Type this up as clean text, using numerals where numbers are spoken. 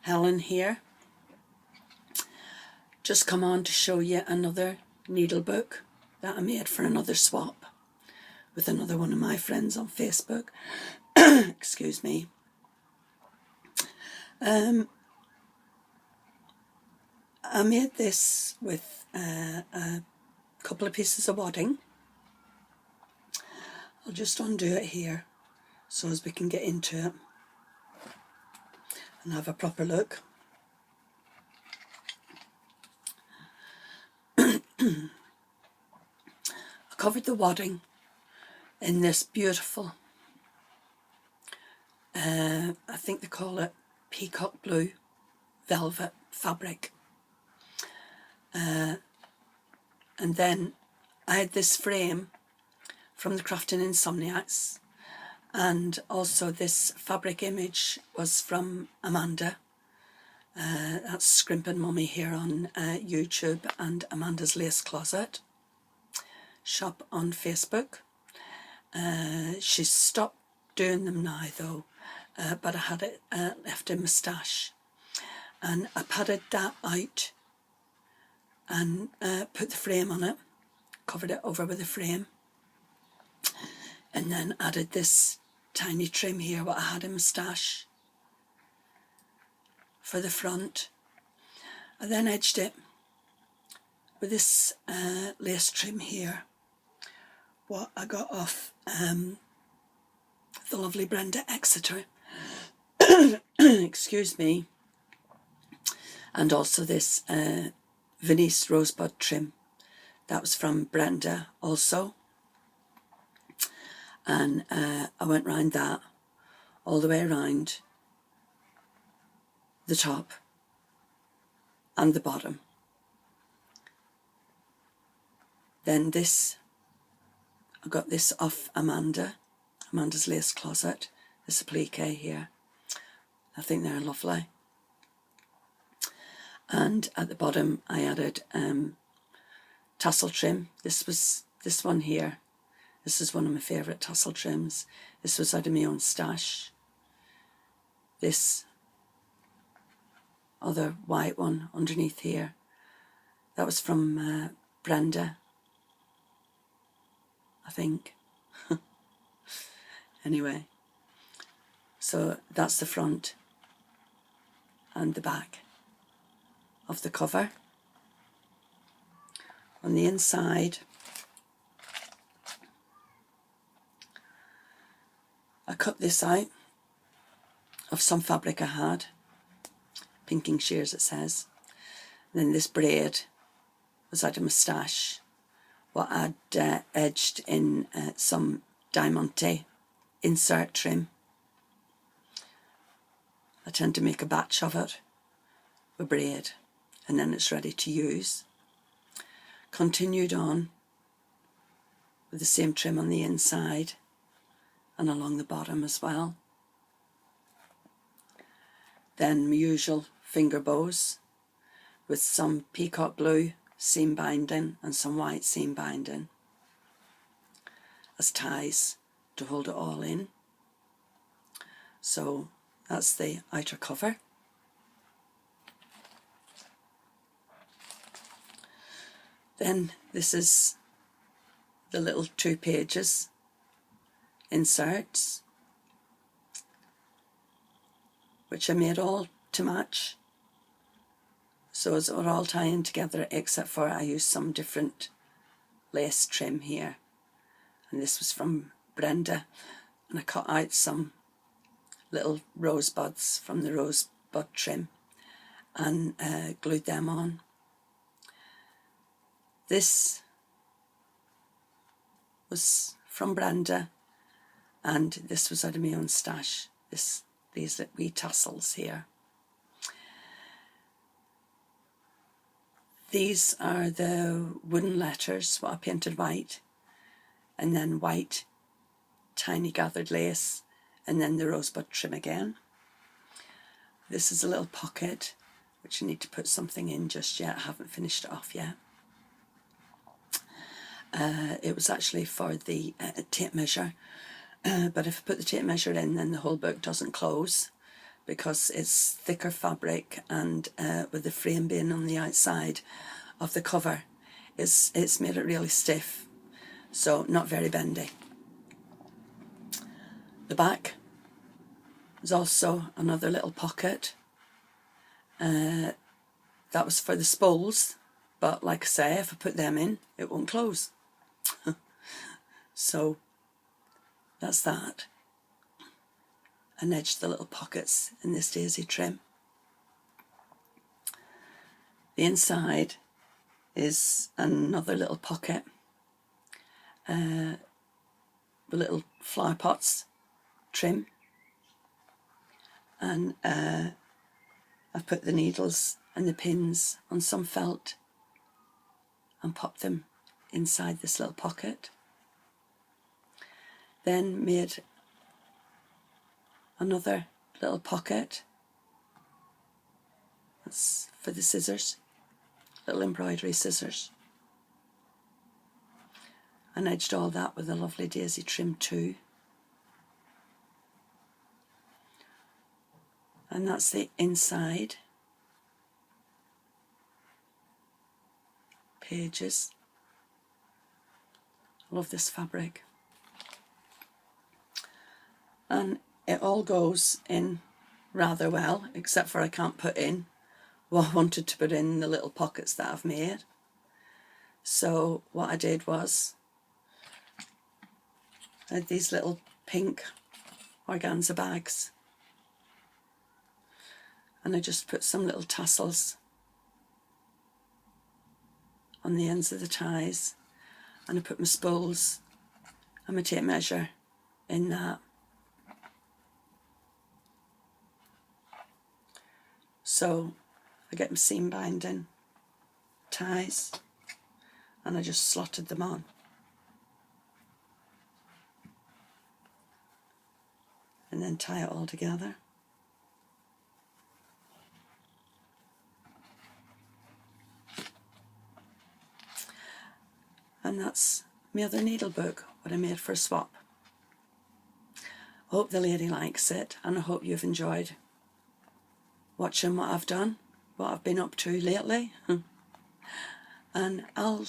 Helen here. Just come on to show you another needle book that I made for another swap with another one of my friends on Facebook. Excuse me. I made this with a couple of pieces of wadding. I'll just undo it here so as we can get into it and have a proper look. I covered the wadding in this beautiful, I think they call it peacock blue velvet fabric. And then I had this frame from the Crafting Insomniacs, and also this fabric image was from Amanda. That's Scrimpin' Mummy here on YouTube, and Amanda's Lace Closet shop on Facebook. She's stopped doing them now though, but I had it left in my stash, and I padded that out and put the frame on it, covered it over with the frame, and then added this tiny trim here what I had in my stash for the front. I then edged it with this lace trim here what I got off the lovely Brenda Exeter. Excuse me. And also this Venice Rosebud trim that was from Brenda also. And I went round that all the way around the top and the bottom. Then this, I got this off Amanda's Lace Closet, this applique here. I think they're lovely. And at the bottom I added tassel trim. This one here. This is one of my favourite tassel trims. This was out of my own stash. This other white one underneath here, that was from Brenda, I think. Anyway, so that's the front and the back of the cover. On the inside, I cut this out of some fabric I had, Pinking Shears it says. And then this braid was out of my stash, what I'd edged in some Diamante insert trim. I tend to make a batch of it with braid, and then it's ready to use. Continued on with the same trim on the inside and along the bottom as well. Then my usual finger bows with some peacock blue seam binding and some white seam binding as ties to hold it all in. So that's the outer cover. Then this is the little 2 pages inserts, which I made all to match, so as we're all tying together, except for I used some different lace trim here, and this was from Brenda, and I cut out some little rosebuds from the rosebud trim and glued them on. This was from Brenda, and this was out of my own stash, these wee tassels here. These are the wooden letters, what I painted white, and then white tiny gathered lace, and then the rosebud trim again. This is a little pocket which I need to put something in just yet. I haven't finished it off yet. It was actually for the tape measure, but if I put the tape measure in, then the whole book doesn't close. because it's thicker fabric, and with the frame being on the outside of the cover, it's made it really stiff, so not very bendy. The back is also another little pocket. That was for the spoles, but like I say, if I put them in, it won't close. So that's that. And edged the little pockets in this daisy trim. The inside is another little pocket with little flower pots trim, and I've put the needles and the pins on some felt and popped them inside this little pocket. Then made another little pocket. That's for the scissors, little embroidery scissors. And edged all that with a lovely daisy trim too. And that's the inside pages. I love this fabric. And it all goes in rather well, except for I can't put in what I wanted to put in the little pockets that I've made. So what I did was, I had these little pink organza bags, and I just put some little tassels on the ends of the ties, and I put my spools and my tape measure in that. So I get my seam binding ties and I just slotted them on. And then tie it all together. And that's my other needle book, what I made for a swap. I hope the lady likes it, and I hope you've enjoyed watching what I've done, what I've been up to lately. And I'll